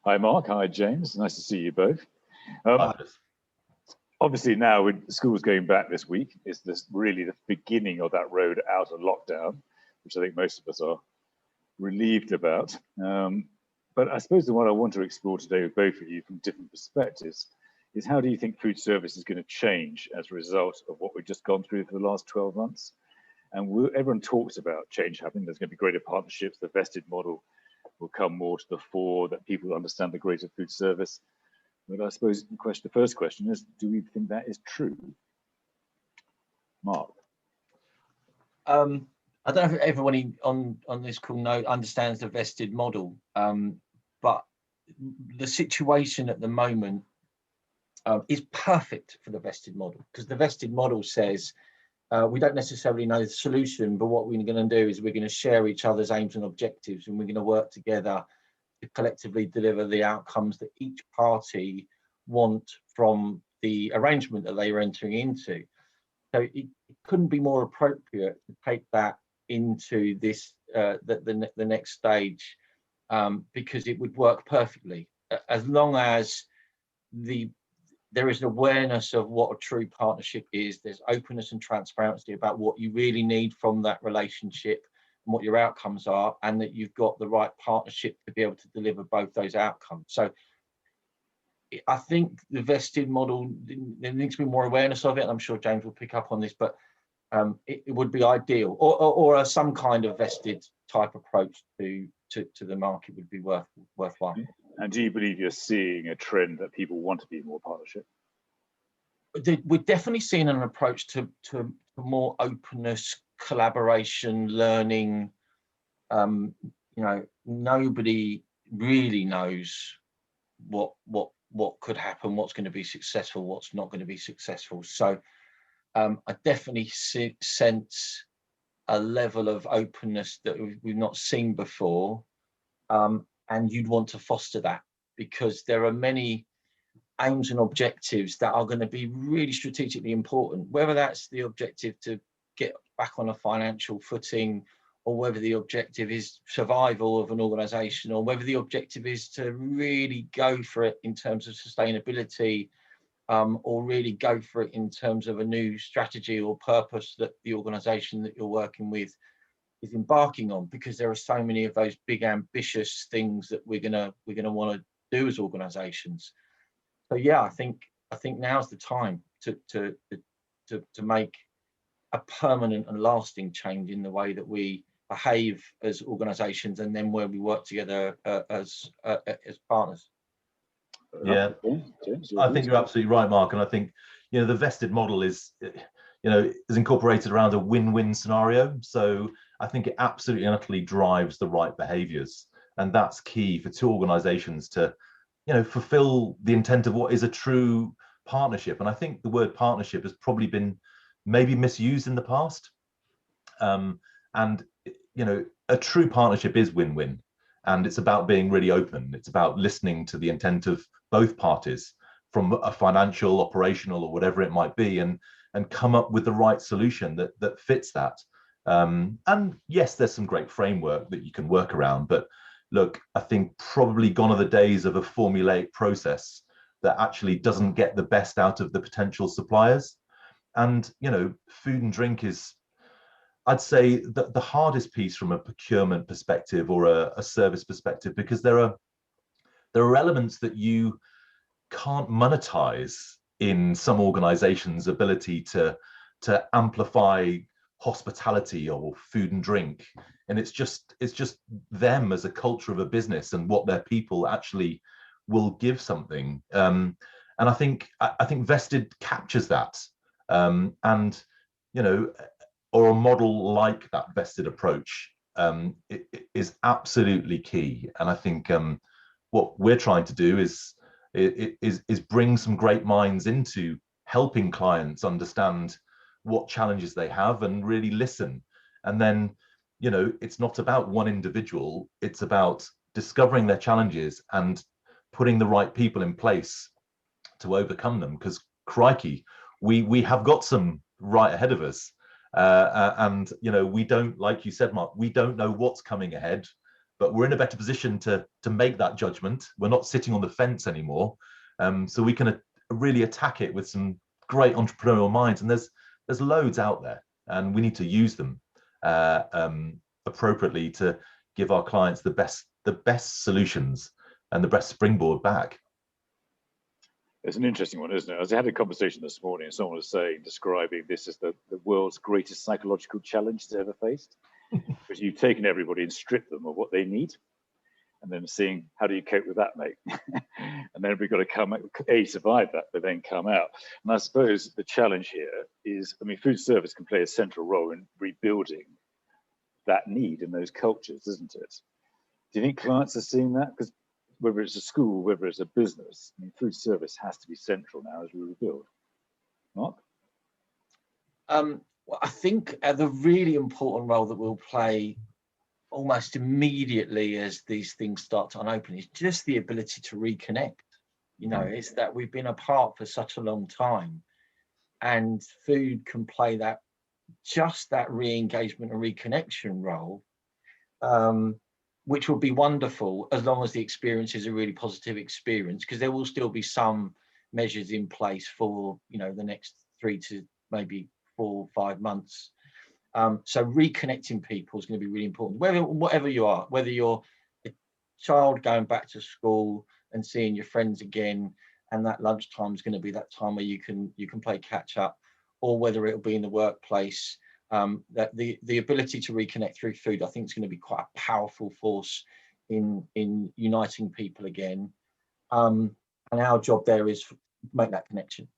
Hi, Mark. Hi, James. Nice to see you both. Um, Marvelous. Obviously, now with schools going back this week, is this really the beginning of that road out of lockdown, which I think most of us are relieved about. But I suppose the one I want to explore today with both of you from different perspectives is how do you think food service is going to change as a result of what we've just gone through for the last 12 months? And everyone talks about change happening. There's going to be greater partnerships. The vested model will come more to the fore, that people understand the greater food service. But I suppose the first question is, do we think that is true? Mark? I don't know if everyone on this call understands the vested model, but the situation at the moment is perfect for the vested model, because the vested model says we don't necessarily know the solution, but what we're going to do is we're going to share each other's aims and objectives, and we're going to work together to collectively deliver the outcomes that each party want from the arrangement that they are entering into. So it couldn't be more appropriate to take that into this the next stage, because it would work perfectly as long as there is an awareness of what a true partnership is. There's openness and transparency about what you really need from that relationship and what your outcomes are, and that you've got the right partnership to be able to deliver both those outcomes. So I think the vested model, there needs to be more awareness of it, and I'm sure James will pick up on this, but it would be ideal, or some kind of vested type approach to the market would be worthwhile. And do you believe you're seeing a trend that people want to be more partnership? We're definitely seeing an approach to more openness, collaboration, learning. Nobody really knows what could happen, what's going to be successful, what's not going to be successful. So I definitely sense a level of openness that we've not seen before, and you'd want to foster that, because there are many aims and objectives that are going to be really strategically important, whether that's the objective to get back on a financial footing, or whether the objective is survival of an organization, or whether the objective is to really go for it in terms of sustainability, or really go for it in terms of a new strategy or purpose that the organization that you're working with is embarking on, because there are so many of those big ambitious things that we're gonna want to do as organizations. So yeah, I think now's the time to make a permanent and lasting change in the way that we behave as organizations, and then where we work together as partners. Yeah, I think you're absolutely right, Mark. And I think, the vested model is incorporated around a win-win scenario. So I think it absolutely and utterly drives the right behaviors. And that's key for two organizations to, fulfill the intent of what is a true partnership. And I think the word partnership has probably been maybe misused in the past. A true partnership is win-win. And it's about being really open. It's about listening to the intent of both parties from a financial, operational, or whatever it might be, and come up with the right solution that fits that. And yes, there's some great framework that you can work around, but look, I think probably gone are the days of a formulaic process that actually doesn't get the best out of the potential suppliers. And, food and drink is, I'd say, the hardest piece from a procurement perspective or a service perspective, because there are elements that you can't monetize in some organizations' ability to amplify hospitality or food and drink. And it's just them as a culture of a business and what their people actually will give something. And I think vested captures that. Or a model like that vested approach is absolutely key. And I think what we're trying to do is bring some great minds into helping clients understand what challenges they have and really listen. And then, it's not about one individual, it's about discovering their challenges and putting the right people in place to overcome them. Because crikey, we have got some right ahead of us. And we don't, like you said, Mark, we don't know what's coming ahead. but we're in a better position to make that judgment. We're not sitting on the fence anymore, so we can really attack it with some great entrepreneurial minds. And there's loads out there, and we need to use them appropriately to give our clients the best solutions and the best springboard back. It's an interesting one, isn't it? I had a conversation this morning, and someone was describing this as the world's greatest psychological challenge it's ever faced. Because you've taken everybody and stripped them of what they need, and then seeing how do you cope with that, mate? And then we've got to come survive that, but then come out. And I suppose the challenge here is, I mean, food service can play a central role in rebuilding that need in those cultures, isn't it? Do you think clients are seeing that? Because whether it's a school, whether it's a business, I mean, food service has to be central now as we rebuild. Mark? Well, I think the really important role that we'll play almost immediately as these things start to unopen is just the ability to reconnect. You know, it's that we've been apart for such a long time, and food can play that re-engagement and reconnection role, which will be wonderful as long as the experience is a really positive experience, because there will still be some measures in place for, you know, the next 3 to maybe 4 or 5 months. So reconnecting people is going to be really important, whatever you are, whether you're a child going back to school and seeing your friends again, and that lunchtime is going to be that time where you can play catch up, or whether it'll be in the workplace. That the ability to reconnect through food, I think, is going to be quite a powerful force in uniting people again. And our job there is to make that connection.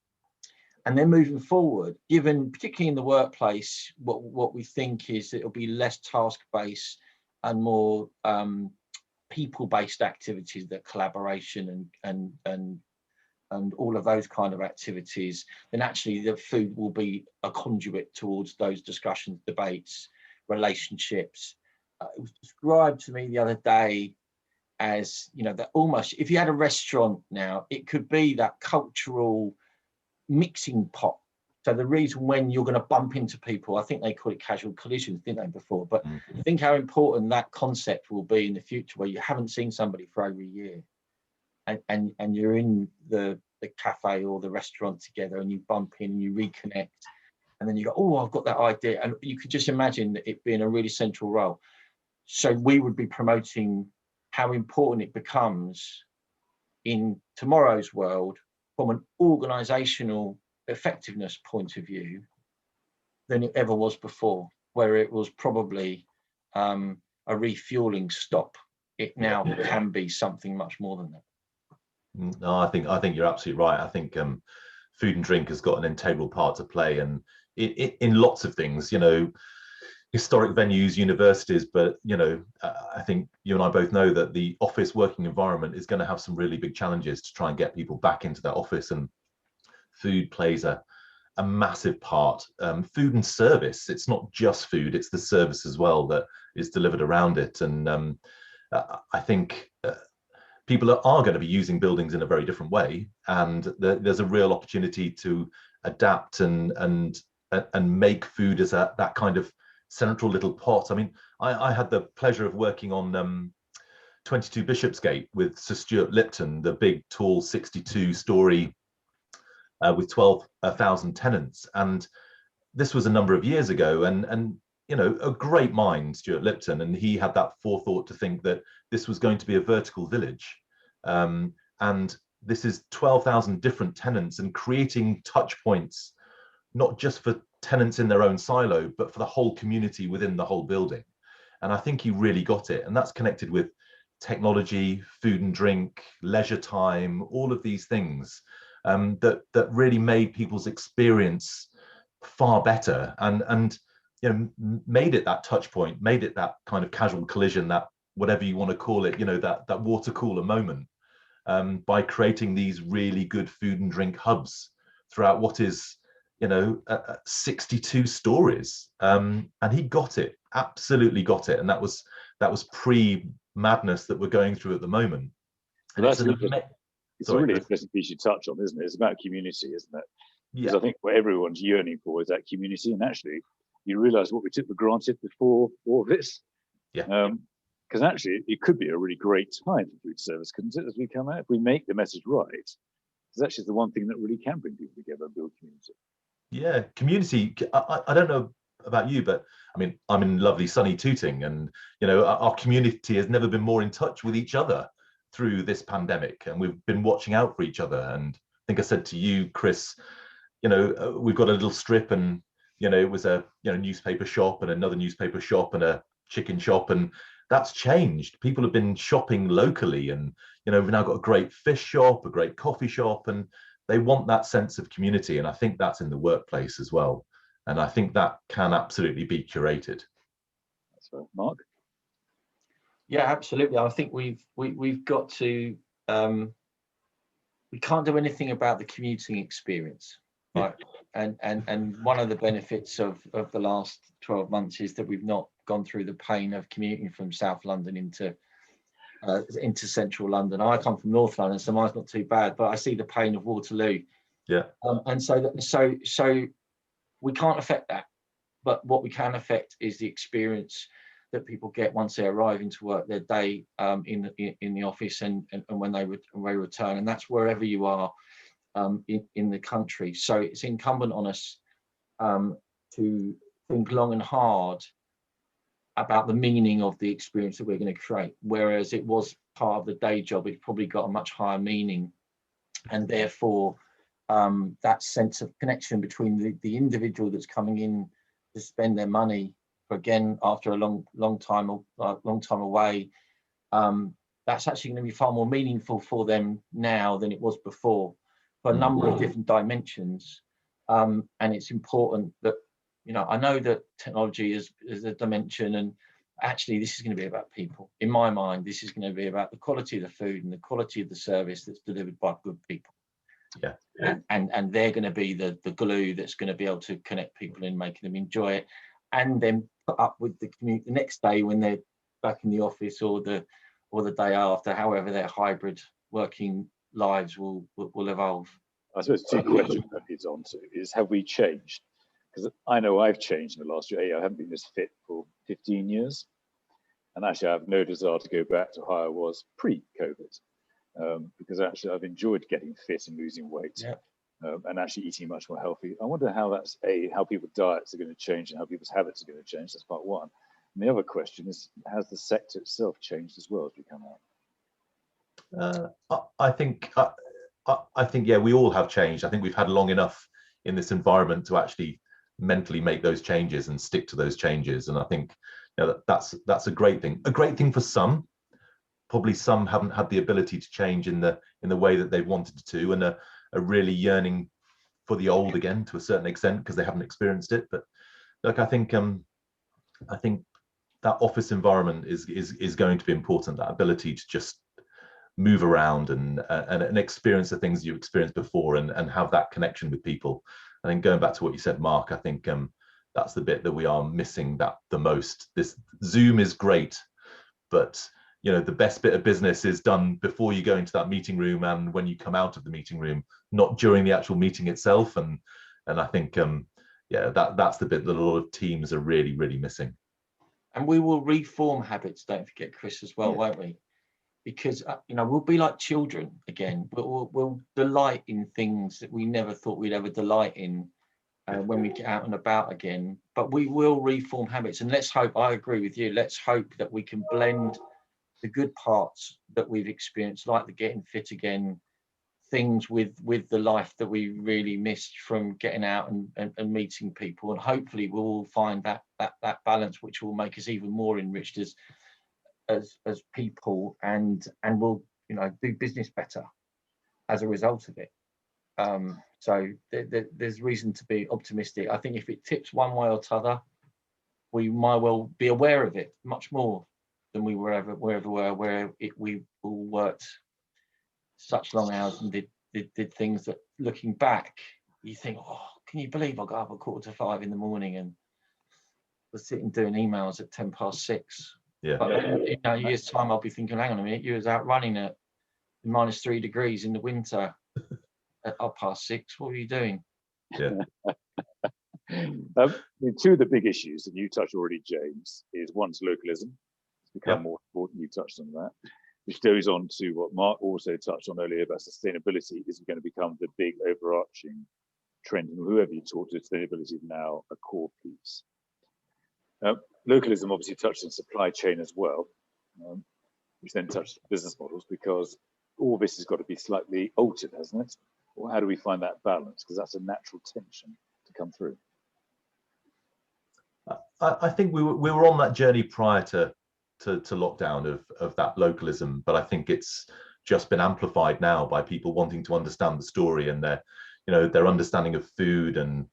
And then moving forward, given particularly in the workplace, what we think is that it'll be less task-based and more people-based activities, that collaboration and all of those kind of activities, then actually the food will be a conduit towards those discussions, debates, relationships. It was described to me the other day as, you know, that almost, if you had a restaurant now, it could be that cultural mixing pot. So the reason when you're going to bump into people, I think they call it casual collisions, didn't they, before? But think how important that concept will be in the future, where you haven't seen somebody for over a year. And you're in the cafe or the restaurant together, and you bump in and you reconnect, and then you go, oh, I've got that idea. And you could just imagine it being a really central role. So we would be promoting how important it becomes in tomorrow's world from an organizational effectiveness point of view than it ever was before, where it was probably a refueling stop. It now can be something much more than that. No, I think you're absolutely right. I think food and drink has got an integral part to play, and in lots of things, you know, historic venues, universities, but, you know, I think you and I both know that the office working environment is going to have some really big challenges to try and get people back into that office, and food plays a massive part. Food and service, it's not just food, it's the service as well that is delivered around it. And I think people are going to be using buildings in a very different way, and there's a real opportunity to adapt and make food as that kind of central little pot. I mean, I had the pleasure of working on 22 Bishopsgate with Sir Stuart Lipton, the big tall 62-story with 12,000 tenants, and this was a number of years ago, and you know, a great mind, Stuart Lipton, and he had that forethought to think that this was going to be a vertical village, and this is 12,000 different tenants, and creating touch points not just for tenants in their own silo, but for the whole community within the whole building. And I think he really got it, and that's connected with technology, food and drink, leisure time, all of these things that really made people's experience far better, and you know, made it that touch point, made it that kind of casual collision, that whatever you want to call it, you know, that water cooler moment, by creating these really good food and drink hubs throughout what is, you know, 62 stories, and he got it, absolutely got it, and that was pre-madness that we're going through at the moment. And it's a really interesting piece you touch on, isn't it? It's about community, isn't it? Because I think what everyone's yearning for is that community, and actually you realise what we took for granted before all of this. Because actually, it could be a really great time for food service, couldn't it, as we come out? If we make the message right, it's actually the one thing that really can bring people together and build community. Yeah, community. I don't know about you, but I mean, I'm in lovely sunny Tooting, and you know, our community has never been more in touch with each other through this pandemic, and we've been watching out for each other. And I think I said to you, Chris, you know, we've got a little strip, and you know, it was a newspaper shop and another newspaper shop and a chicken shop, and that's changed. People have been shopping locally, and you know, we've now got a great fish shop, a great coffee shop, and they want that sense of community. And I think that's in the workplace as well. And I think that can absolutely be curated. That's right, Mark. Yeah, absolutely. I think we've got to. We can't do anything about the commuting experience, right? Yeah. And one of the benefits of the last 12 months is that we've not gone through the pain of commuting from South London into central London. I come from North London, so mine's not too bad, but I see the pain of Waterloo. Yeah. And so we can't affect that, but what we can affect is the experience that people get once they arrive into work, their day in the office, and when they return, and that's wherever you are in the country. So it's incumbent on us to think long and hard about the meaning of the experience that we're going to create. Whereas it was part of the day job, it's probably got a much higher meaning, and therefore that sense of connection between the individual that's coming in to spend their money, again after a long time away, that's actually going to be far more meaningful for them now than it was before, for a number of different dimensions. And it's important that, you know, I know that technology is a dimension, and actually this is going to be about people. In my mind, this is going to be about the quality of the food and the quality of the service that's delivered by good people. Yeah. And they're going to be the glue that's going to be able to connect people and making them enjoy it, and then put up with the commute the next day when they're back in the office, or the day after, however their hybrid working lives will evolve. I suppose two questions that leads on to is, have we changed? Because I know I've changed in the last year. I haven't been this fit for 15 years. And actually, I have no desire to go back to how I was pre-COVID, because actually I've enjoyed getting fit and losing weight, and actually eating much more healthy. I wonder how that's, how people's diets are going to change and how people's habits are going to change. That's part one. And the other question is, has the sector itself changed as well as we come out? I think, yeah, we all have changed. I think we've had long enough in this environment to actually mentally make those changes and stick to those changes. And I think, you know, that's a great thing. A great thing for some. Probably some haven't had the ability to change in the way that they wanted to, and are really yearning for the old again to a certain extent because they haven't experienced it. But look, I think that office environment is going to be important. That ability to just move around and experience the things you experienced before, and have that connection with people. I think going back to what you said, Mark, I think that's the bit that we are missing the most. This Zoom is great, but you know, the best bit of business is done before you go into that meeting room and when you come out of the meeting room, not during the actual meeting itself. And I think that's the bit that a lot of teams are really, really missing. And we will reform habits, don't forget, Chris, as well, won't we? Because you know, we'll be like children again. We'll delight in things that we never thought we'd ever delight in when we get out and about again. But we will reform habits, and let's hope. I agree with you. Let's hope that we can blend the good parts that we've experienced, like the getting fit again things, with the life that we really missed from getting out and meeting people. And hopefully we'll all find that balance, which will make us even more enriched as people, and we'll, you know, do business better as a result of it. So there's reason to be optimistic. I think if it tips one way or t'other, we might well be aware of it much more than we were ever were, where we all worked such long hours and did things that, looking back, you think, oh, can you believe I got up at 4:45 in the morning and was sitting doing emails at 6:10. Yeah. But in a year's time, I'll be thinking, hang on a minute, you was out running at -3 degrees in the winter at 6:30. What were you doing? Yeah. Two of the big issues that you touched already, James, is one's localism. become more important. You touched on that, which goes on to what Mark also touched on earlier about sustainability is going to become the big overarching trend. And whoever you talk to, sustainability is now a core piece. Localism obviously touched on supply chain as well, which then touched business models, because all this has got to be slightly altered, hasn't it? Or how do we find that balance? Because that's a natural tension to come through. I think we were on that journey prior to lockdown of that localism, but I think it's just been amplified now by people wanting to understand the story and their understanding of food and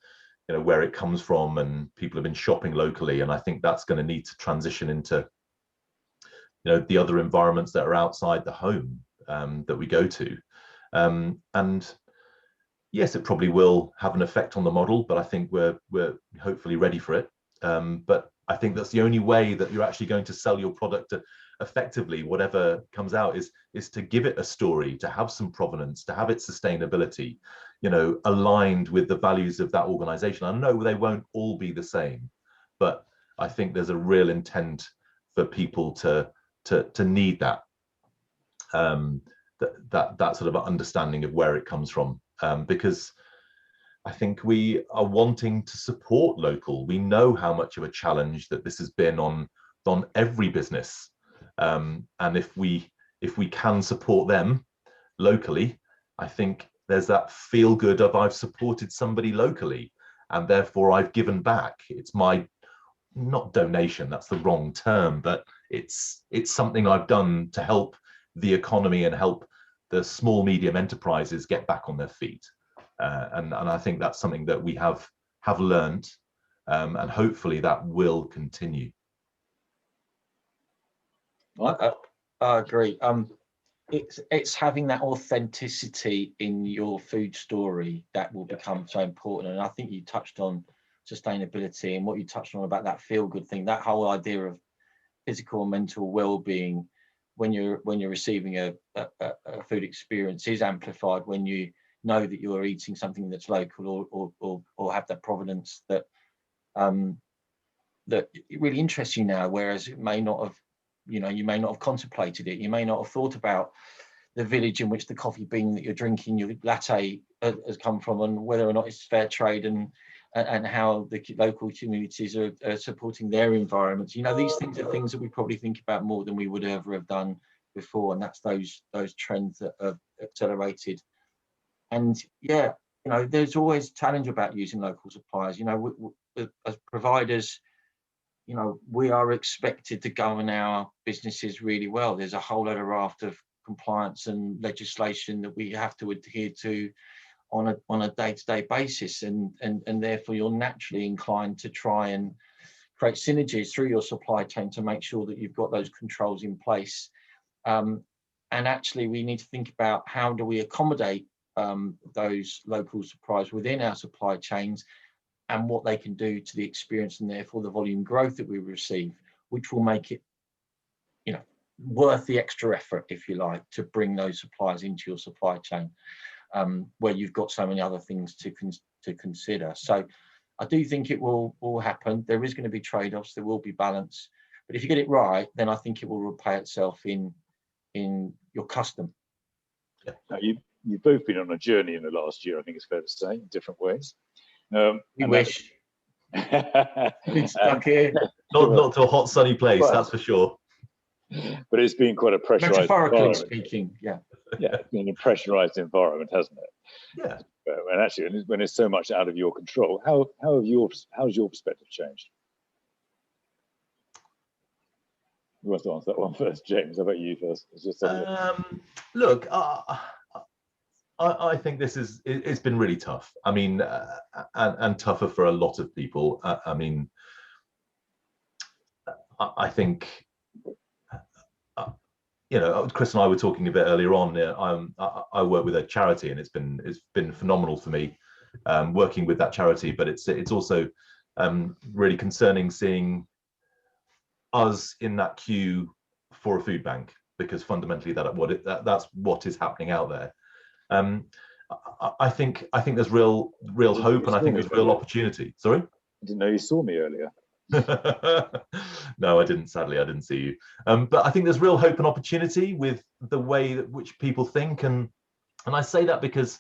where it comes from, and people have been shopping locally, and I think that's going to need to transition into the other environments that are outside the home that we go to, and yes, it probably will have an effect on the model, but I think we're hopefully ready for it. But I think that's the only way that you're actually going to sell your product effectively, whatever comes out, is to give it a story, to have some provenance, to have its sustainability, aligned with the values of that organization. I know they won't all be the same, but I think there's a real intent for people to need that that sort of understanding of where it comes from, because I think we are wanting to support local. We know how much of a challenge that this has been on every business, and if we can support them locally, I think there's that feel good of I've supported somebody locally, and therefore I've given back. It's my, not donation, that's the wrong term, but it's something I've done to help the economy and help the small medium enterprises get back on their feet. And I think that's something that we have learned, and hopefully that will continue. I agree. It's having that authenticity in your food story that will become so important. And I think you touched on sustainability, and what you touched on about that feel good thing, that whole idea of physical and mental well-being when you're receiving a food experience is amplified when you know that you're eating something that's local or have that provenance that that really interests you now, whereas it may not have, you may not have contemplated it. You may not have thought about the village in which the coffee bean that you're drinking your latte has come from, and whether or not it's fair trade, and how the local communities are supporting their environments. These things are things that we probably think about more than we would ever have done before, and that's those trends that have accelerated. And yeah, there's always a challenge about using local suppliers. As providers, we are expected to govern our businesses really well. There's a whole other raft of compliance and legislation that we have to adhere to on a day-to-day basis, and therefore you're naturally inclined to try and create synergies through your supply chain to make sure that you've got those controls in place. And actually we need to think about how do we accommodate those local suppliers within our supply chains, and what they can do to the experience, and therefore the volume growth that we receive, which will make it worth the extra effort, if you like, to bring those suppliers into your supply chain, where you've got so many other things to consider. So I do think it will happen. There is going to be trade-offs, there will be balance, but if you get it right, then I think it will repay itself in your custom. Yeah. Now you've both been on a journey in the last year, I think it's fair to say, in different ways. We wish. Been stuck here. Not to a hot sunny place, well, that's for sure. But it's been quite a pressurized metaphorically speaking, yeah, it's been a pressurized environment, hasn't it? Yeah. And actually, when it's so much out of your control, how's your perspective changed? Who wants to answer that one first? James, how about you first? Look, I think it's been really tough. I mean, and tougher for a lot of people. I mean, I think, Chris and I were talking a bit earlier on. I work with a charity, and it's been phenomenal for me working with that charity. But it's also really concerning seeing us in that queue for a food bank, because fundamentally that's what is happening out there. I think there's real hope, and I think there's real opportunity. Sorry? I didn't know you saw me earlier. No, I didn't. Sadly, I didn't see you. But I think there's real hope and opportunity with the way that which people think, and I say that because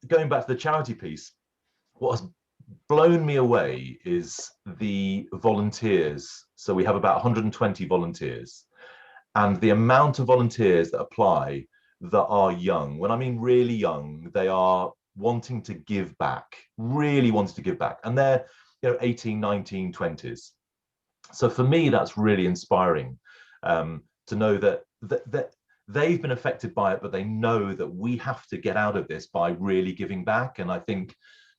going back to the charity piece, what has blown me away is the volunteers. So we have about 120 volunteers, and the amount of volunteers that apply that are young. When I mean really young, they are wanting to give back, really wanting to give back, and they're 18, 19, 20s. So for me, that's really inspiring to know that they've been affected by it, but they know that we have to get out of this by really giving back. And I think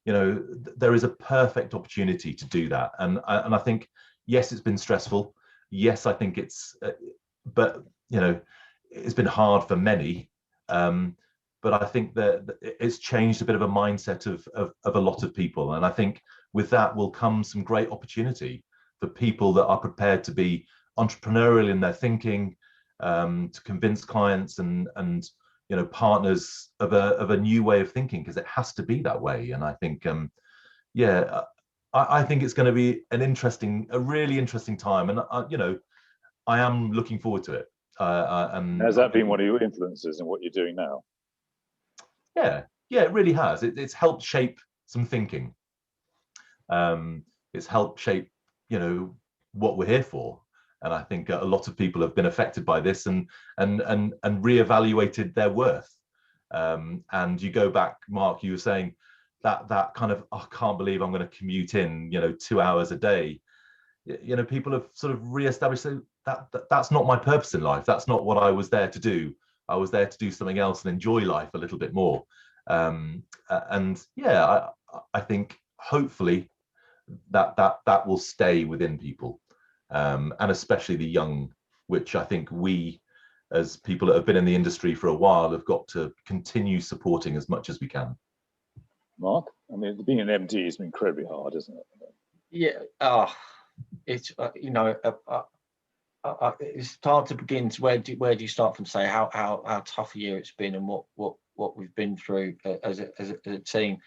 there is a perfect opportunity to do that. And I think, yes, it's been stressful. Yes, I think but it's been hard for many. But I think that it's changed a bit of a mindset of a lot of people. And I think with that will come some great opportunity for people that are prepared to be entrepreneurial in their thinking, to convince clients and partners of a new way of thinking, because it has to be that way. And I think I think it's going to be a really interesting time, and I am looking forward to it. And has that been one of your influences in what you're doing now? Yeah, it really has. It's helped shape some thinking. It's helped shape what we're here for. And I think a lot of people have been affected by this and reevaluated their worth. And you go back, Mark, you were saying that kind of, I can't believe I'm going to commute in 2 hours a day. People have sort of reestablished that's not my purpose in life. That's not what I was there to do. I was there to do something else and enjoy life a little bit more. I think hopefully that will stay within people, and especially the young, which I think we, as people that have been in the industry for a while, have got to continue supporting as much as we can. Mark, I mean, being an MD has been incredibly hard, isn't it? Yeah. It's it's hard to begin to where do you start from, say how tough a year it's been and what we've been through as a team.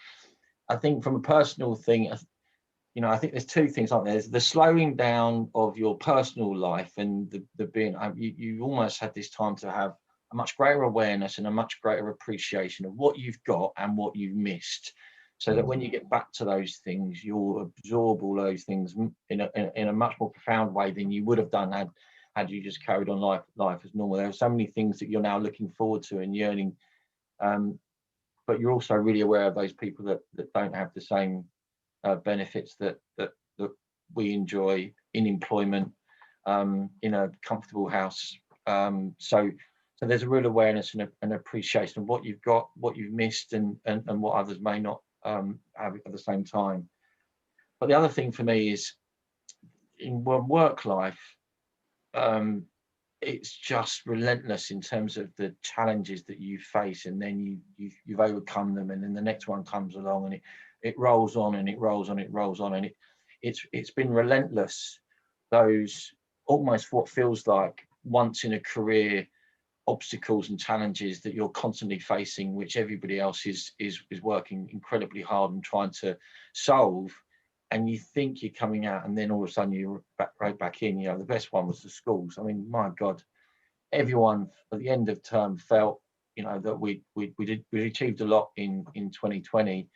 I think from a personal thing, I think there's two things, aren't there? There's the slowing down of your personal life and the being, you almost had this time to have a much greater awareness and a much greater appreciation of what you've got and what you've missed, so that when you get back to those things, you'll absorb all those things in a much more profound way than you would have done had you just carried on life as normal. There are so many things that you're now looking forward to and yearning, but you're also really aware of those people that don't have the same benefits that we enjoy in employment, in a comfortable house. So there's a real awareness and an appreciation of what you've got, what you've missed, and what others may not have at the same time. But the other thing for me is in work life, it's just relentless in terms of the challenges that you face, and then you've overcome them, and then the next one comes along, and it rolls on and it rolls on, and it's been relentless. Those almost what feels like once in a career obstacles and challenges that you're constantly facing, which everybody else is working incredibly hard and trying to solve, and you think you're coming out, and then all of a sudden you're right back in. The best one was the schools. I mean, my God, everyone at the end of term felt that we achieved a lot in 2020,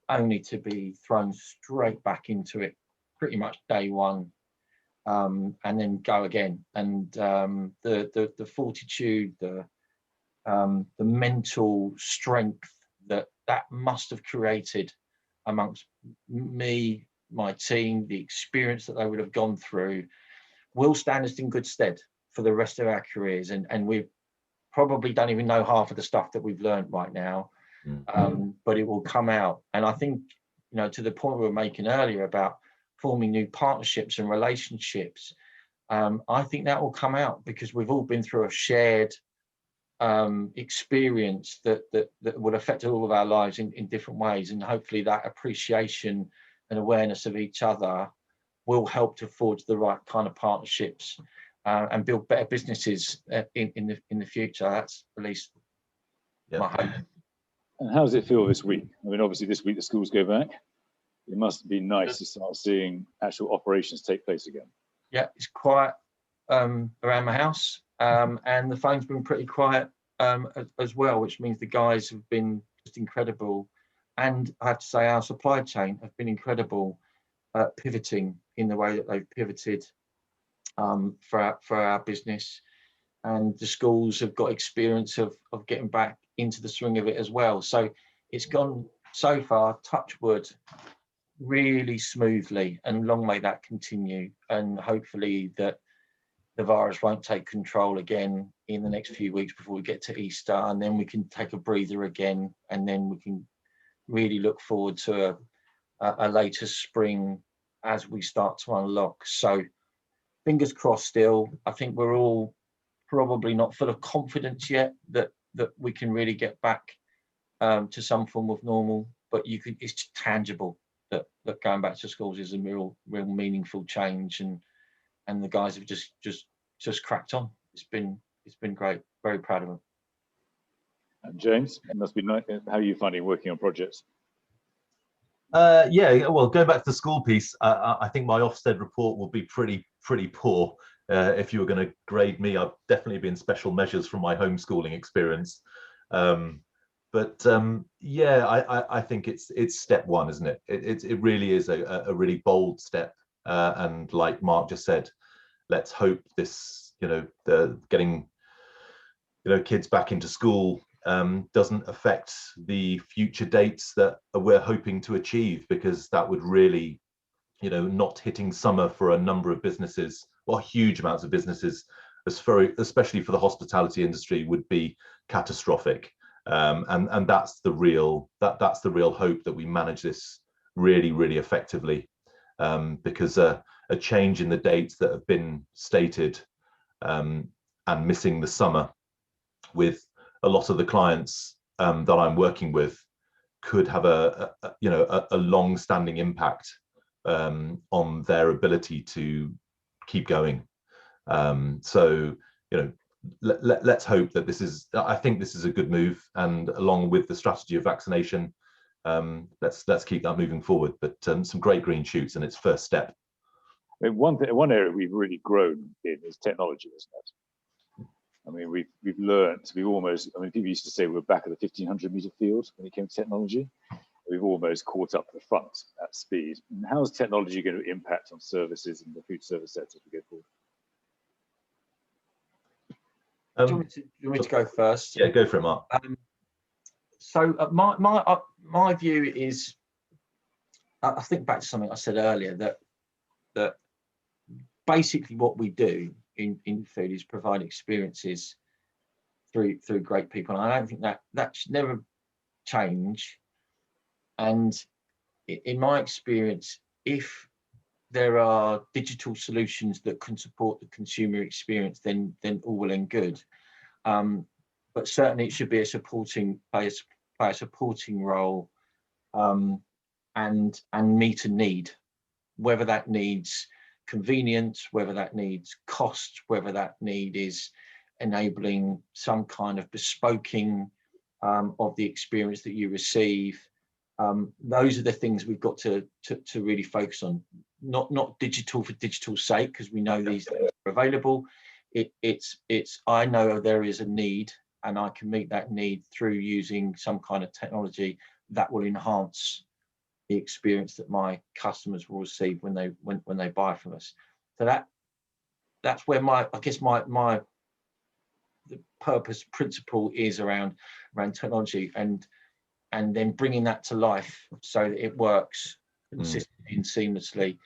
only to be thrown straight back into it pretty much day one, and then go again. And the fortitude, the mental strength that must have created amongst me, my team, the experience that they would have gone through, will stand us in good stead for the rest of our careers. And we probably don't even know half of the stuff that we've learned right now, but it will come out. And I think, to the point we were making earlier about forming new partnerships and relationships, I think that will come out because we've all been through a shared experience that will affect all of our lives in different ways, and hopefully that appreciation and awareness of each other will help to forge the right kind of partnerships and build better businesses in the future. That's at least my hope. And how does it feel this week? I mean, obviously this week the schools go back. It must be nice to start seeing actual operations take place again. Yeah, it's quiet around my house, and the phone's been pretty quiet as well, which means the guys have been just incredible. And I have to say, our supply chain have been incredible at pivoting in the way that they've pivoted for our business. And the schools have got experience of getting back into the swing of it as well. So it's gone so far, touch wood, really smoothly, and long may that continue. And hopefully that the virus won't take control again in the next few weeks before we get to Easter, and then we can take a breather again, and then we can really look forward to a later spring as we start to unlock. So fingers crossed still. I think we're all probably not full of confidence yet that we can really get back to some form of normal, but it's tangible that going back to schools is a real meaningful change, and the guys have just cracked on. It's been great. Very proud of them. And James, it must be nice. How are you finding working on projects? Yeah, well, going back to the school piece, I think my Ofsted report will be pretty poor. If you were going to grade me, I've definitely been special measures from my homeschooling experience. But yeah, I think it's step one, isn't it? It really is a really bold step. And like Mark just said, let's hope this, the getting, kids back into school doesn't affect the future dates that we're hoping to achieve, because that would really, not hitting summer for a number of businesses, or huge amounts of businesses, especially for the hospitality industry, would be catastrophic. And that's the real hope, that we manage this really effectively, because a change in the dates that have been stated and missing the summer with a lot of the clients that I'm working with could have a long-standing impact on their ability to keep going. So let's hope that I think this is a good move, and along with the strategy of vaccination, let's keep that moving forward. But some great green shoots, and it's first step. I mean, one area we've really grown in is technology, isn't it? I mean, we've learned to be almost. I mean, people used to say we're back at the 1500-meter field when it came to technology. We've almost caught up to the front at speed. And how is technology going to impact on services in the food service sector as we go forward? Do you want me to go first? Yeah, go for it, Mark. So my view is, I think back to something I said earlier, that basically what we do in food is provide experiences through great people, and I don't think that should never change. And in my experience, if there are digital solutions that can support the consumer experience, then all well and good. But certainly it should be play a supporting role, and meet a need, whether that needs convenience, whether that needs cost, whether that need is enabling some kind of bespoking of the experience that you receive. Those are the things we've got to really focus on. Not digital for digital's sake, because we know these things are available. It's I know there is a need, and I can meet that need through using some kind of technology that will enhance the experience that my customers will receive when they buy from us. So that's where the purpose principle is around technology, and then bringing that to life so that it works consistently and seamlessly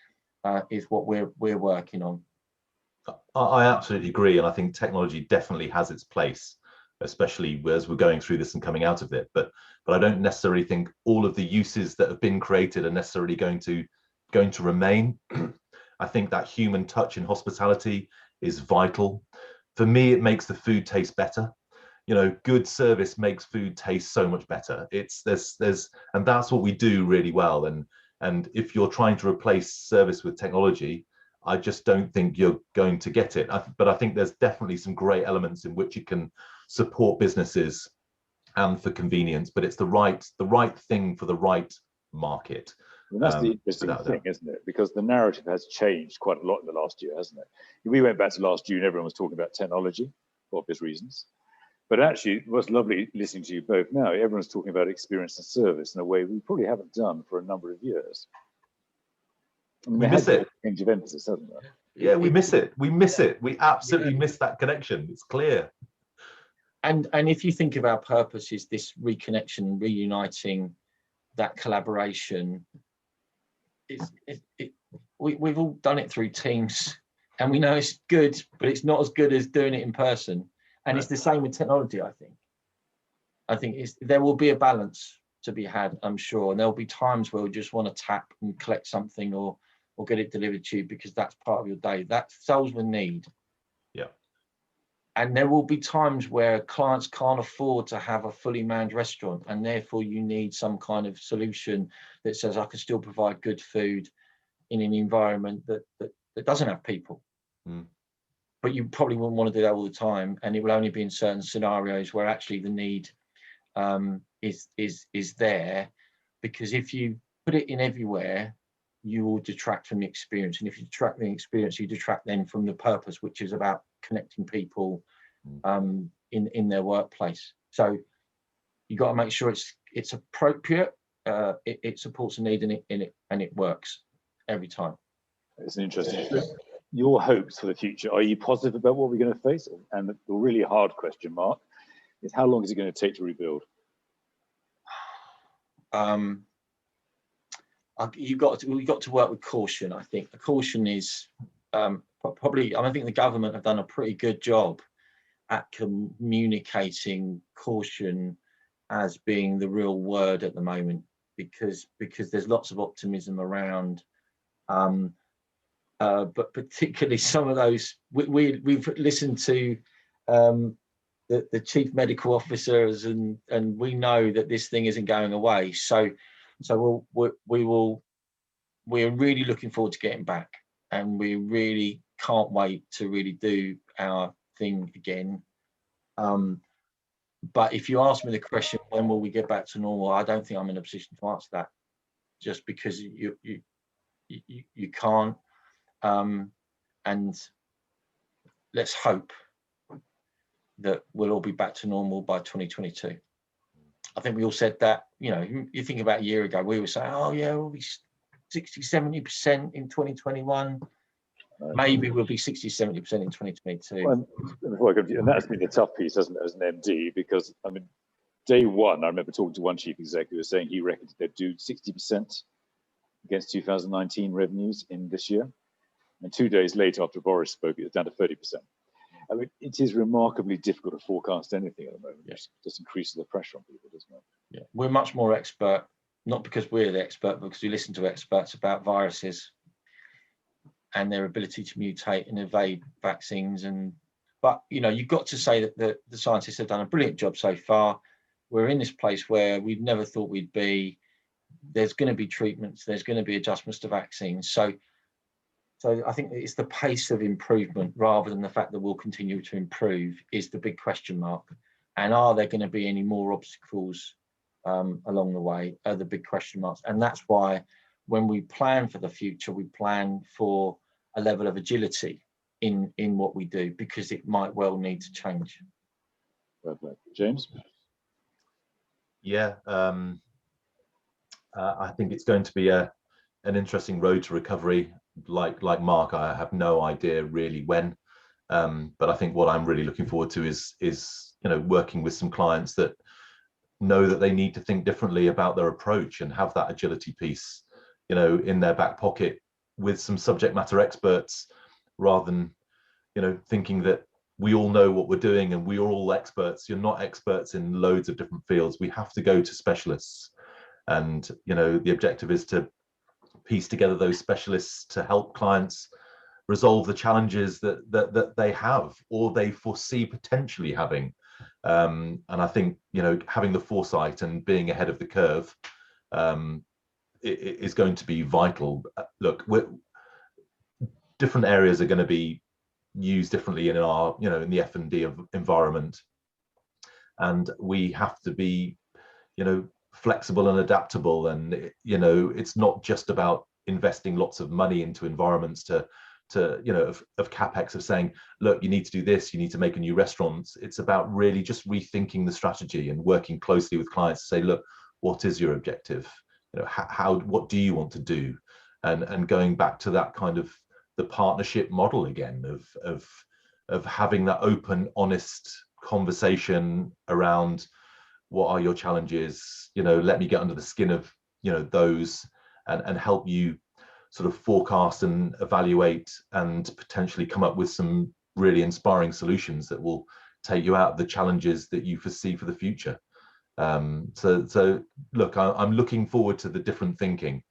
is what we're working on. I absolutely agree, and I think technology definitely has its place, especially as we're going through this and coming out of it. But I don't necessarily think all of the uses that have been created are necessarily going to remain. I think that human touch in hospitality is vital. For me, it makes the food taste better. Good service makes food taste so much better. And that's what we do really well. And if you're trying to replace service with technology, I just don't think you're going to get it. But I think there's definitely some great elements in which it can support businesses and for convenience, but it's the right thing for the right market. And that's the interesting thing, isn't it? Because the narrative has changed quite a lot in the last year, hasn't it? We went back to last June, everyone was talking about technology for obvious reasons. But actually, what's lovely listening to you both now, everyone's talking about experience and service in a way we probably haven't done for a number of years. I mean, we miss it. Change of emphasis, hasn't there? Yeah, we miss it. We miss it. We absolutely miss that connection. It's clear. And if you think of our purpose is this reconnection, reuniting, that collaboration, we've all done it through Teams, and we know it's good, but it's not as good as doing it in person. And it's the same with technology, I think. I think there will be a balance to be had, I'm sure. And there'll be times where we just want to tap and collect something or get it delivered to you because that's part of your day. That solves the need. Yeah. And there will be times where clients can't afford to have a fully manned restaurant, and therefore you need some kind of solution that says I can still provide good food in an environment that doesn't have people. Mm. But you probably wouldn't want to do that all the time, and it will only be in certain scenarios where actually the need is there, because if you put it in everywhere, you will detract from the experience, and if you detract the experience, you detract then from the purpose, which is about connecting people in their workplace. So you got to make sure it's appropriate, it supports a need, and it works every time. It's an interesting. Your hopes for the future, are you positive about what we're going to face? And the really hard question, Mark, is how long is it going to take to rebuild? We've got to work with caution. I think the caution is probably, I think the government have done a pretty good job at communicating caution as being the real word at the moment, because there's lots of optimism around. But particularly some of those, we've listened to the chief medical officers, and we know that this thing isn't going away. So we're really looking forward to getting back, and we really can't wait to really do our thing again. But if you ask me the question, when will we get back to normal? I don't think I'm in a position to answer that, just because you can't. And let's hope that we'll all be back to normal by 2022. I think we all said that, you think about a year ago, we were saying, oh yeah, we'll be 60-70% in 2021. Maybe we'll be 60-70% in 2022. Well, and that's been the tough piece, hasn't it, as an MD? Because I mean, day one, I remember talking to one chief executive saying he reckoned they'd do 60% against 2019 revenues in this year. And 2 days later, after Boris spoke, it was down to 30%. I mean, it is remarkably difficult to forecast anything at the moment. Yes. It just increases the pressure on people, doesn't it? Yeah, we're much more expert, not because we're the expert, but because we listen to experts about viruses and their ability to mutate and evade vaccines. But you've got to say that the scientists have done a brilliant job so far. We're in this place where we've never thought we'd be. There's going to be treatments. There's going to be adjustments to vaccines. So I think it's the pace of improvement rather than the fact that we'll continue to improve is the big question mark. And are there going to be any more obstacles along the way? Are the big question marks. And that's why when we plan for the future, we plan for a level of agility in what we do, because it might well need to change. Perfect. James? Yeah, I think it's going to be an interesting road to recovery. Like Mark, I have no idea really when, but I think what I'm really looking forward to is working with some clients that know that they need to think differently about their approach and have that agility piece, in their back pocket with some subject matter experts, rather than, thinking that we all know what we're doing and we are all experts. You're not experts in loads of different fields. We have to go to specialists, and the objective is to piece together those specialists to help clients resolve the challenges that they have or they foresee potentially having. And I think having the foresight and being ahead of the curve is going to be vital. Look, different areas are going to be used differently in our in the F&D environment, and we have to be flexible and adaptable, and you know, it's not just about investing lots of money into environments to you know, of capex, of saying, look, you need to do this, you need to make a new restaurant. It's about really just rethinking the strategy and working closely with clients to say, look, what is your objective? You know, what do you want to do? And going back to that kind of the partnership model again, of having that open, honest conversation around what are your challenges, you know, let me get under the skin of, you know, those, and help you sort of forecast and evaluate and potentially come up with some really inspiring solutions that will take you out of the challenges that you foresee for the future. So look, I'm looking forward to the different thinking,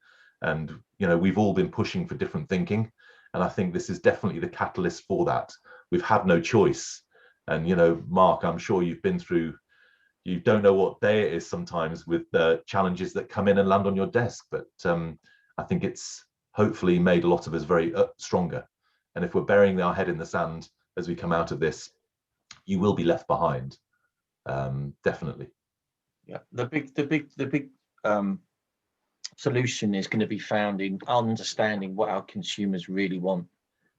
and you know, we've all been pushing for different thinking, and I think this is definitely the catalyst for that. We've had no choice. And you know, Mark, I'm sure you've been through, you don't know what day it is sometimes with the challenges that come in and land on your desk, but I think it's hopefully made a lot of us very stronger. And if we're burying our head in the sand as we come out of this, you will be left behind, definitely. Yeah, the big solution is going to be found in understanding what our consumers really want.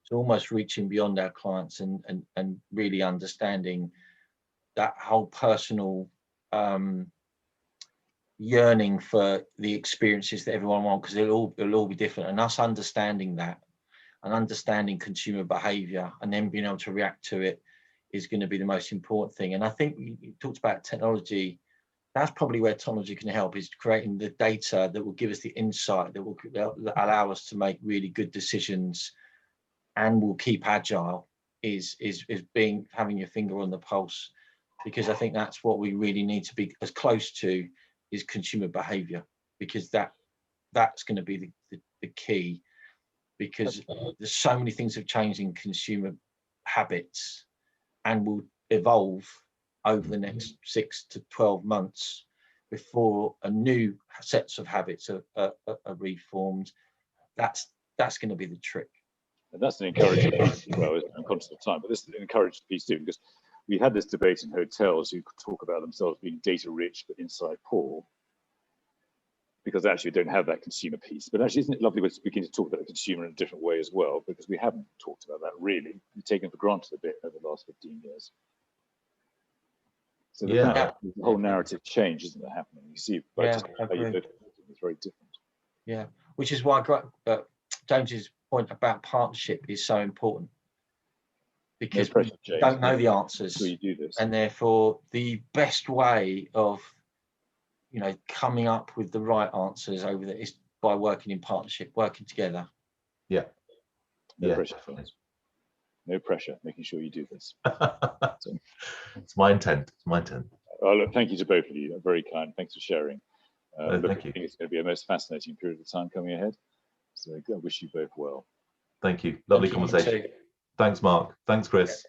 So almost reaching beyond our clients and really understanding that whole personal yearning for the experiences that everyone wants, because it'll all be different, and us understanding that and understanding consumer behavior and then being able to react to it is going to be the most important thing. And I think you talked about technology. That's probably where technology can help, is creating the data that will give us the insight that will allow us to make really good decisions, and will keep agile, is having your finger on the pulse, because I think that's what we really need to be as close to, is consumer behavior, because that's going to be the key, because there's so many things have changed in consumer habits and will evolve over the next 6 to 12 months before a new sets of habits are reformed. That's going to be the trick. And that's an encouraging piece as well. I'm conscious of time, but this is an encouraging piece too, because we had this debate in hotels who talk about themselves being data rich but inside poor, because actually we don't have that consumer piece. But actually, isn't it lovely we're beginning to talk about the consumer in a different way as well, because we haven't talked about that really. We've taken for granted a bit over the last 15 years. So the whole narrative change, isn't it, happening? You see, just how you look at it, it's very different. Yeah, which is why James's point about partnership is so important, because we don't know the answers, so you do this. And therefore the best way of, you know, coming up with the right answers over there is by working in partnership, working together. Yeah. No pressure, fellas. No pressure, making sure you do this. So, it's my intent. It's my intent. Look, thank you to both of you. Very kind. Thanks for sharing. Thank you. I think it's going to be a most fascinating period of time coming ahead. So I wish you both well. Thank you. Lovely conversation. Thanks, Mark. Thanks, Chris.